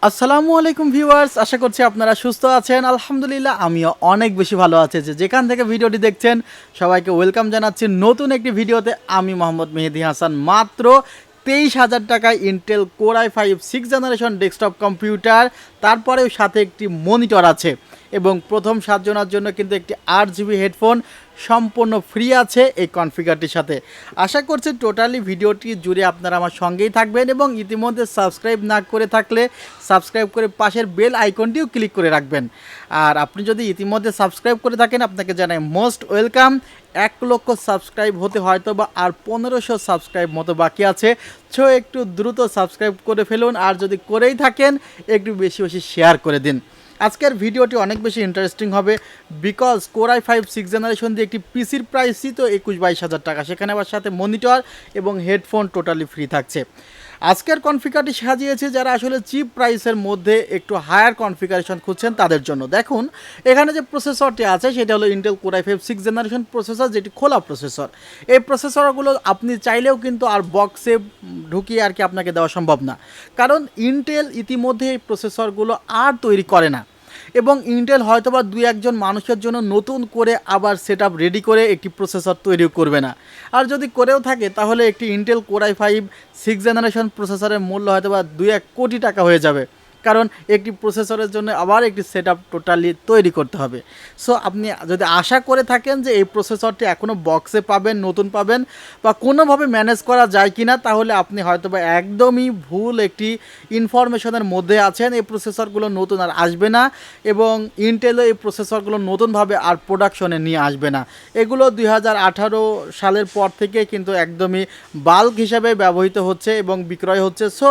আসসালামু আলাইকুম ভিউয়ার্স, আশা করছি আপনারা সুস্থ আছেন। আলহামদুলিল্লাহ আমিও অনেক বেশি ভালো আছি। যেখান থেকে ভিডিওটি দেখছেন সবাইকে ওয়েলকাম জানাচ্ছি নতুন একটি ভিডিওতে। আমি মোহাম্মদ মেহেদি হাসান। মাত্র 23,000 টাকায় Intel core i5 6th generation desktop computer, তারপরেও সাথে একটি মনিটর আছে এবং প্রথম 7 জনের জন্য কিন্তু একটি RGB হেডফোন সম্পূর্ণ ফ্রি আছে এই কনফিগারটির সাথে। আশা করছি টোটালি ভিডিওটি জুড়ে আপনারা আমার সঙ্গেই থাকবেন এবং ইতিমধ্যে সাবস্ক্রাইব না করে থাকলে সাবস্ক্রাইব করে পাশের বেল আইকনটিও ক্লিক করে রাখবেন। আর আপনি যদি ইতিমধ্যে সাবস্ক্রাইব করে থাকেন আপনাকে জানাই মোস্ট ওয়েলকাম। 1 লক্ষ সাবস্ক্রাইব হতে হয়তো বা আর 1500 সাবস্ক্রাইব মতো বাকি আছে, সো একটু দ্রুত সাবস্ক্রাইব করে ফেলুন। আর যদি করেই থাকেন একটু বেশি বেশি শেয়ার করে দিন। আজকের ভিডিওটি অনেক বেশি ইন্টারেস্টিং হবে because core i5 6th generation দিয়ে একটি পিসির প্রাইসই তো 21-22 হাজার টাকা, সেখানে আবার সাথে মনিটর এবং হেডফোন টোটালি ফ্রি থাকছে। আজকের কনফিগারটি সাজিয়েছে যারা আসলে চিপ প্রাইসের মধ্যে একটু হায়ার কনফিগারেশন খুঁজছেন তাদের জন্য। দেখুন এখানে যে প্রসেসরটি আছে সেটা হলো Intel core i5 6th generation processor, যেটি খোলা প্রসেসর। এই প্রসেসরগুলো আপনি চাইলেও কিন্তু আর বক্সে ঢুকিয়ে আর কি আপনাকে দেওয়া সম্ভব না, কারণ ইন্টেল ইতিমধ্যে এই প্রসেসরগুলো আর তৈরি করে না এবং ইন্টেল হয়তোবা 2-1 মানুষের জন্য নতুন করে আবার সেটআপ রেডি করে একটি প্রসেসর তৈরিও করবে না। আর যদি করেও থাকে তাহলে একটি Intel core i5 6th generation প্রসেসরের মূল্য হয়তোবা 2-1 কোটি টাকা হয়ে যাবে, কারণ একটি প্রসেসরের জন্য আবার একটি সেটআপ টোটালি তৈরি করতে হবে। সো আপনি যদি আশা করে থাকেন যে এই প্রসেসরটি এখনও বক্সে পাবেন, নতুন পাবেন বা কোনোভাবে ম্যানেজ করা যায় কি না, তাহলে আপনি হয়তোবা একদমই ভুল একটি ইনফরমেশনের মধ্যে আছেন। এই প্রসেসরগুলো নতুন আর আসবে না এবং ইন্টেলও এই প্রসেসরগুলো নতুনভাবে আর প্রোডাকশনে নিয়ে আসবে না। এগুলো 2018 সালের পর থেকে কিন্তু একদমই বাল্ক হিসাবে ব্যবহৃত হচ্ছে এবং বিক্রয় হচ্ছে। সো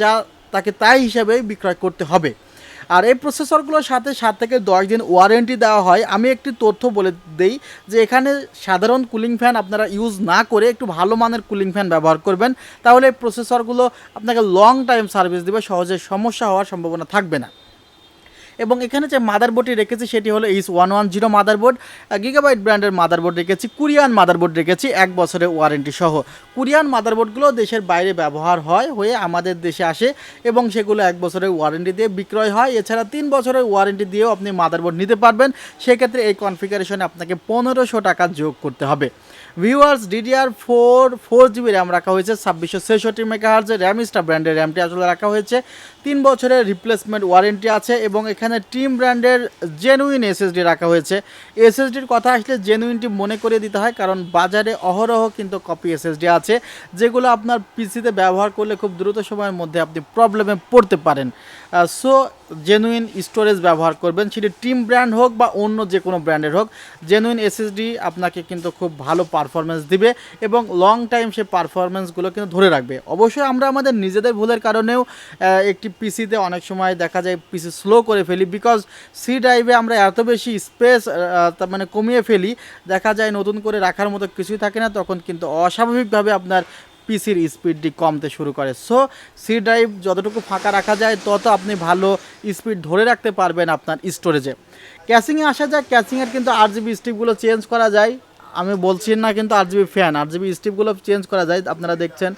যা তাকে তাই হিসাবেই বিক্রয় করতে হবে। আর এই প্রসেসরগুলোর সাথে 7 থেকে 10 দিন ওয়ারেন্টি দেওয়া হয়। আমি একটি তথ্য বলে দেই যে এখানে সাধারণ কুলিং ফ্যান আপনারা ইউজ না করে একটু ভালো মানের কুলিং ফ্যান ব্যবহার করবেন, তাহলে এই প্রসেসরগুলো আপনাকে লং টাইম সার্ভিস দেবে, সহজে সমস্যা হওয়ার সম্ভাবনা থাকবে না। এবং এখানে যে মাদারবোর্ডটি রেখেছি সেটি হলো H110 মাদারবোর্ড, গিগাবাইট ব্র্যান্ডের মাদারবোর্ড রেখেছি, কোরিয়ান মাদারবোর্ড রেখেছি 1 বছরের ওয়ারেন্টি সহ। কোরিয়ান মাদারবোর্ডগুলো দেশের বাইরে ব্যবহার হয়ে আমাদের দেশে আসে এবং সেগুলো 1 বছরের ওয়ারেন্টি দিয়ে বিক্রয় হয়। এছাড়া 3 বছরের ওয়ারেন্টি দিয়েও আপনি মাদারবোর্ড নিতে পারবেন। সেক্ষেত্রে এই কনফিগারেশনে আপনাকে 1500 টাকা যোগ করতে হবে। ভিউয়ার্স, DDR4 4GB র্যাম রাখা হয়েছে, 2666 MHz র্যাম স্টার ব্র্যান্ডের র্যামটি আসলে রাখা হয়েছে। 3 বছরের রিপ্লেসমেন্ট ওয়ারেন্টি আছে এবং এখানে টিম ব্র্যান্ডের জেনুইন SSD রাখা হয়েছে। SSDর কথা আসলে জেনুইনটি মনে করে দিতে হয়, কারণ বাজারে অহরহ কিন্তু কপি SSD আছে যেগুলো আপনার পিসিতে ব্যবহার করলে খুব দ্রুত সময়ের মধ্যে আপনি প্রবলেমে পড়তে পারেন। সো জেনুইন স্টোরেজ ব্যবহার করবেন, সেটি টিম ব্র্যান্ড হোক বা অন্য যে কোনো ব্র্যান্ডের হোক। জেনুইন SSD আপনাকে কিন্তু খুব ভালো পারফরমেন্স দিবে এবং লং টাইম সে পারফরমেন্সগুলো কিন্তু ধরে রাখবে। অবশ্যই আমরা আমাদের নিজেদের ভুলের কারণেও একটি পিসিতে অনেক সময় দেখা যায় পিসি স্লো করে ফেলি, বিকজ সি ড্রাইভে আমরা এত বেশি স্পেস মানে কমিয়ে ফেলি, দেখা যায় নতুন করে রাখার মতো কিছুই থাকে না, তখন কিন্তু অস্বাভাবিকভাবে আপনার পিসির স্পিডটি কমতে শুরু করে। সো সি ড্রাইভ যতটুকু ফাঁকা রাখা যায় তত আপনি ভালো স্পিড ধরে রাখতে পারবেন আপনার স্টোরেজে। ক্যাচিংয়ে আসা যায়, ক্যাচিংয়ের কিন্তু RGB স্ট্রিপগুলো চেঞ্জ করা যায়। আমি বলছি না কিন্তু RGB ফ্যান, RGB স্ট্রিপগুলো চেঞ্জ করা যায়। আপনারা দেখছেন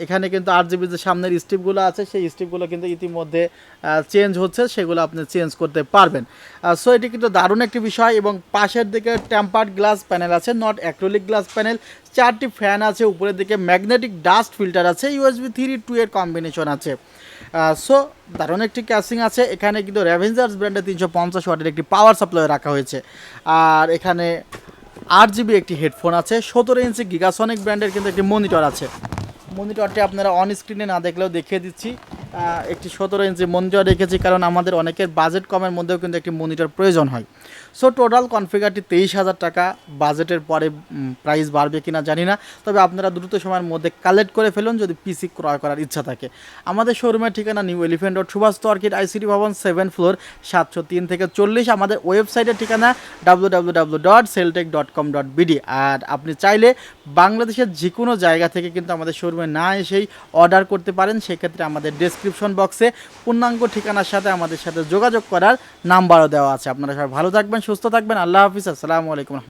এখানে কিন্তু RGB যে সামনের স্ট্রিপগুলো আছে সেই স্ট্রিপগুলো কিন্তু ইতিমধ্যে চেঞ্জ হচ্ছে, সেগুলো আপনি চেঞ্জ করতে পারবেন। সো এটি কিন্তু দারুণ একটি বিষয়। এবং পাশের দিকে টেম্পার্ড গ্লাস প্যানেল আছে, নট অ্যাক্রিলিক গ্লাস প্যানেল। 4টি ফ্যান আছে, উপরের দিকে ম্যাগনেটিক ডাস্ট ফিল্টার আছে, USB 3.2 এর কম্বিনেশন আছে। সো দারুণ একটি ক্যাসিং আছে। এখানে কিন্তু র্যাভেঞ্জার্স ব্র্যান্ডের 350 ওয়াটের একটি পাওয়ার সাপ্লাই রাখা হয়েছে। আর এখানে RGB একটি হেডফোন আছে, 17 ইঞ্চি গিগাসনিক ব্র্যান্ডের কিন্তু একটি মনিটর আছে। মনিটরটি আপনারা অন স্ক্রিনে না দেখলেও দেখিয়ে দিচ্ছি। একটি 17 ইঞ্চি মনিটর রেখেছি, কারণ আমাদের অনেকের বাজেট কমের মধ্যেও কিন্তু একটি মনিটর প্রয়োজন হয়। সো টোটাল কনফিগারটি 23,000 টাকা। বাজেটের পরে প্রাইস বাড়বে কিনা জানি না, তবে আপনারা দ্রুত সময়ের মধ্যে কালেক্ট করে ফেলুন যদি পিসি ক্রয় করার ইচ্ছা থাকে। আমাদের শোরুমের ঠিকানা new elephant road, Subhash orchid ICT ভবন, 7th ফ্লোর, 703 থেকে 40। আমাদের ওয়েবসাইটের ঠিকানা www.celltech.com.bd। আর আপনি চাইলে বাংলাদেশের যে কোনো জায়গা থেকে কিন্তু আমাদের শোরুমে না এসেই অর্ডার করতে পারেন। সেক্ষেত্রে আমাদের ডেসক্রিপশন বক্সে পূর্ণাঙ্গ ঠিকানার সাথে আমাদের সাথে যোগাযোগ করার নাম্বারও দেওয়া আছে। আপনারা সবাই ভালো থাকবেন, সুস্থ থাকবেন। আল্লাহ হাফিজ, আসসালামু আলাইকুম।